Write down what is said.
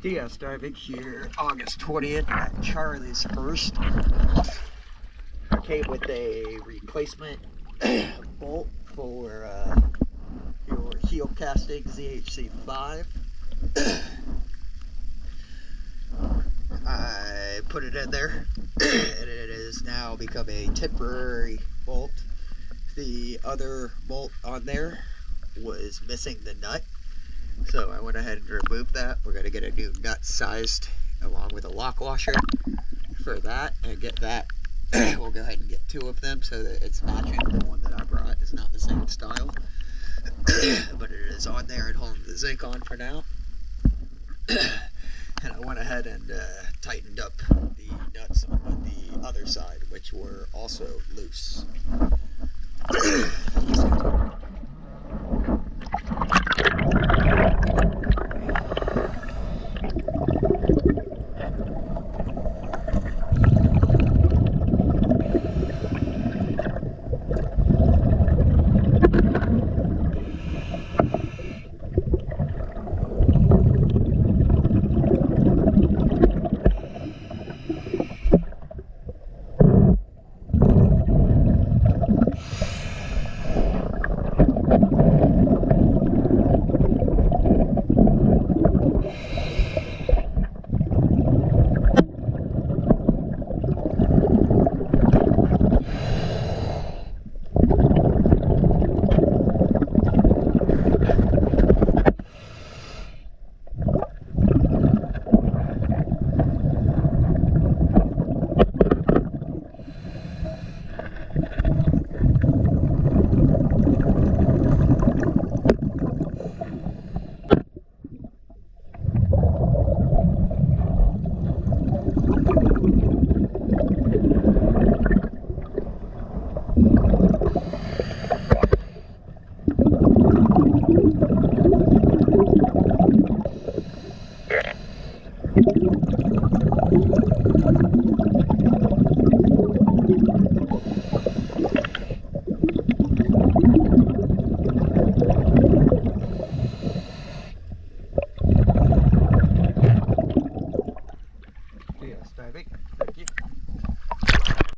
DS diving here August 20th at Charley's first. I came with a replacement bolt for your heel casting ZHC5. I put it in there and it has now become a temporary bolt. The other bolt on there was missing the nut, so I went ahead and removed that. We're going to get a new nut sized along with a lock washer for that and get that. We'll go ahead and get 2 of them so that it's matching. The one that I brought is not the same style, but it is on there and holding the zinc on for now. And I went ahead and tightened up the nuts on the other side, which were also loose.